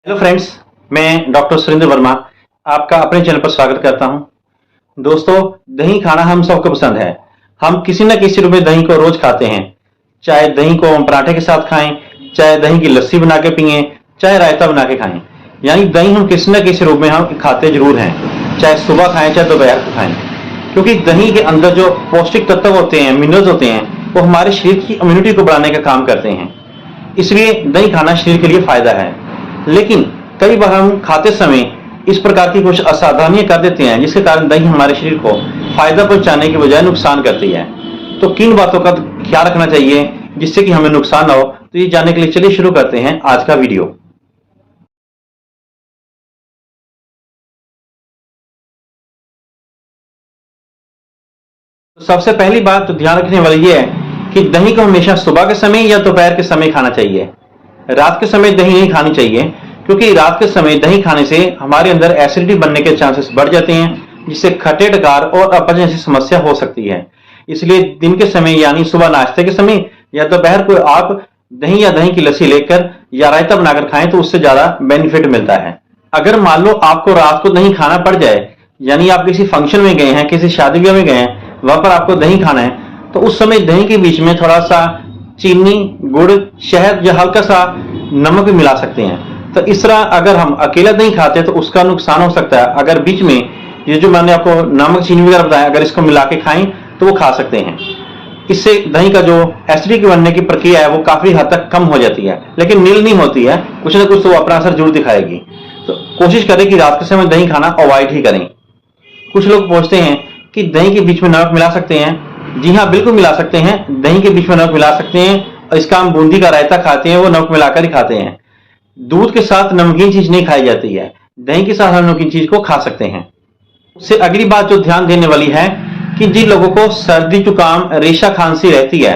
Hello friends, मैं doctor Surendra Verma आपका अपने चैनल पर स्वागत करता हूं। दोस्तों, दही खाना हम सबको पसंद है। हम किसी न किसी रूप में दही को रोज खाते हैं। चाहे दही को हम पराठे के साथ खाएं, चाहे दही की लस्सी बना के पिए, चाहे रायता बना के खाएं। यानी दही हम किसी न किसी रूप में हम खाते जरूर हैं, चाहे सुबह खाएं चाहे दोपहर को खाएं। क्योंकि दही के अंदर जो पौष्टिक तत्व होते हैं, मिनरल्स होते हैं, वो हमारे शरीर की इम्यूनिटी को बढ़ाने का काम करते हैं। इसलिए दही खाना शरीर के लिए फायदा है। लेकिन कई बार हम खाते समय इस प्रकार की कुछ असावधानियां कर देते हैं, जिसके कारण दही हमारे शरीर को फायदा पहुंचाने के बजाय नुकसान करती है। तो किन बातों का ख्याल रखना चाहिए जिससे कि हमें नुकसान ना हो, तो ये जानने के लिए चलिए शुरू करते हैं आज का वीडियो। सबसे पहली बात तो ध्यान रखने वाली ये है कि दही को हमेशा सुबह के समय या दोपहर के समय खाना चाहिए। रात के समय दही नहीं खानी चाहिए, क्योंकि रात के समय दही खाने से हमारे अंदर एसिडिटी बनने के चांसेस बढ़ जाते हैं, जिससे खट्टे डकार और अपच जैसी समस्या हो सकती है। इसलिए दिन के समय यानी सुबह नाश्ते के समय या दोपहर को आप दही या दही की लस्सी लेकर या रायता बनाकर खाएं तो उससे ज्यादा बेनिफिट मिलता है। अगर मान लो आपको रात को दही खाना पड़ जाए, यानी आप किसी फंक्शन में गए हैं, किसी शादी ब्याह में गए हैं, वहां पर आपको दही खाना है, तो उस समय दही के बीच में थोड़ा सा चीनी, गुड़, शहद या हल्का सा नमक भी मिला सकते हैं। तो इस तरह अगर हम अकेला दही खाते हैं तो उसका नुकसान हो सकता है। अगर बीच में ये जो मैंने आपको नमक, चीनी वगैरह बताया, अगर इसको मिला के खाएं तो वो खा सकते हैं। इससे दही का जो एसिडिटी बनने की प्रक्रिया है वो काफी हद तक कम हो जाती है, लेकिन नील नहीं होती है, कुछ ना कुछ तो अपना असर जरूर दिखाएगी। तो कोशिश करें कि रात के समय दही खाना अवॉइड ही करें। कुछ लोग पूछते हैं कि दही के बीच में नमक मिला सकते हैं। जी हाँ, बिल्कुल मिला सकते हैं। दही के बीच में नमक मिला सकते हैं, और इसका हम बूंदी का रायता खाते हैं, वो नमक मिलाकर ही खाते हैं। दूध के साथ नमकीन चीज नहीं खाई जाती है, दही के साथ हम नमकीन चीज को खा सकते हैं। उससे अगली बात जो ध्यान देने वाली है कि जिन लोगों को सर्दी, जुकाम, रेशा, खांसी रहती है,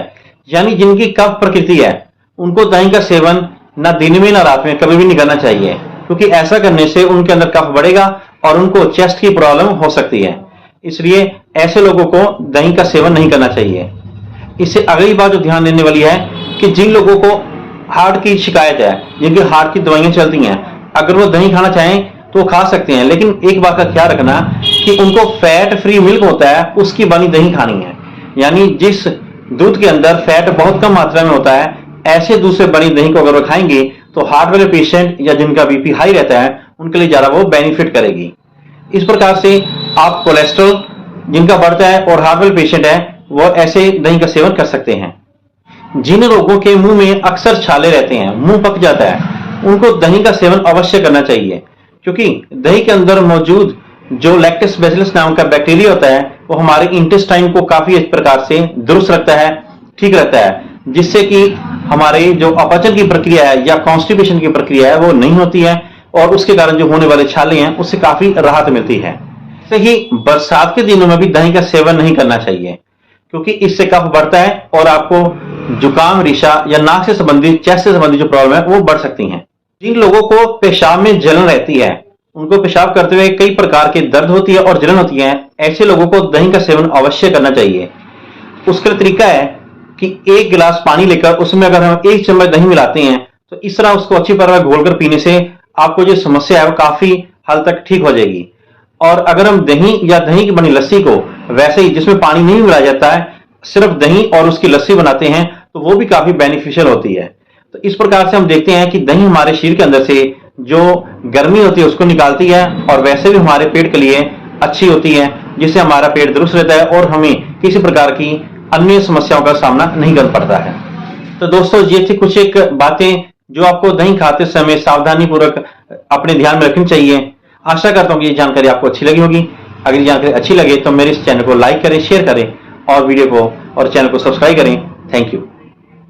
यानी जिनकी कफ प्रकृति है, उनको दही का सेवन ना दिन में ना रात में कभी भी नहीं करना चाहिए, क्योंकि ऐसा करने से उनके अंदर कफ बढ़ेगा और उनको चेस्ट की प्रॉब्लम हो सकती है। इसलिए ऐसे लोगों को दही का सेवन नहीं करना चाहिए। इससे अगली बात जो ध्यान देने वाली है कि जिन लोगों को हार्ट की शिकायत है, जिनकी हार्ट की दवाइयां चलती हैं, अगर वो दही खाना चाहें तो वो खा सकते हैं। लेकिन एक बात का ख्याल रखना कि उनको फैट फ्री मिल्क होता है, उसकी बनी दही खानी है। यानी जिस दूध के अंदर फैट बहुत कम मात्रा में होता है, ऐसे दूध से बनी दही को अगर वो खाएंगे तो हार्ट वाले पेशेंट या जिनका बीपी हाई रहता है, उनके लिए ज्यादा वो बेनिफिट करेगी। इस प्रकार से आप कोलेस्ट्रॉल जिनका बढ़ता है और हार्ट वाले पेशेंट है, वो ऐसे दही का सेवन कर सकते हैं। जिन लोगों के मुंह में अक्सर छाले रहते हैं, मुंह पक जाता है, उनको दही का सेवन अवश्य करना चाहिए, क्योंकि दही के अंदर मौजूद जो लैक्टोबैसिलस नाम का बैक्टीरिया होता है, वो हमारे इंटेस्टाइन को काफी इस प्रकार से दुरुस्त रखता है, ठीक रहता है, जिससे कि हमारे जो अपचन की प्रक्रिया है या कॉन्स्टिपेशन की प्रक्रिया है वो नहीं होती है, और उसके कारण जो होने वाले छाले हैं उससे काफी राहत मिलती है। ऐसे ही बरसात के दिनों में भी दही का सेवन नहीं करना चाहिए, क्योंकि इससे कफ बढ़ता है और आपको जुकाम, रेशा या नाक से संबंधित, चेस्ट से संबंधित जो प्रॉब्लम है वो बढ़ सकती हैं। जिन लोगों को पेशाब में जलन रहती है, उनको पेशाब करते हुए कई प्रकार के दर्द होती है और जलन होती है, ऐसे लोगों को दही का सेवन अवश्य करना चाहिए। उसका तरीका है कि एक गिलास पानी लेकर उसमें अगर हम 1 चम्मच दही मिलाते हैं, तो इस तरह उसको अच्छी तरह घोलकर पीने से आपको जो समस्या है वो काफी हद तक ठीक हो जाएगी। और अगर हम दही या दही की बनी लस्सी को वैसे ही, जिसमें पानी नहीं मिलाया जाता है, सिर्फ दही और उसकी लस्सी बनाते हैं, तो वो भी काफी बेनिफिशियल होती है। तो इस प्रकार से हम देखते हैं कि दही हमारे शरीर के अंदर से जो गर्मी होती है उसको निकालती है, और वैसे भी हमारे पेट के लिए अच्छी होती है, जिससे हमारा पेट दुरुस्त रहता है और हमें किसी प्रकार की अन्य समस्याओं का सामना नहीं करना पड़ता है। तो दोस्तों, ये थी कुछ एक बातें जो आपको दही खाते समय सावधानी पूर्वक अपने ध्यान में रखनी चाहिए। आशा करता हूं कि ये जानकारी आपको अच्छी लगी होगी। अगर ये जानकारी अच्छी लगे तो मेरे इस चैनल को लाइक करें, शेयर करें, और वीडियो को और चैनल को सब्सक्राइब करें। Thank you.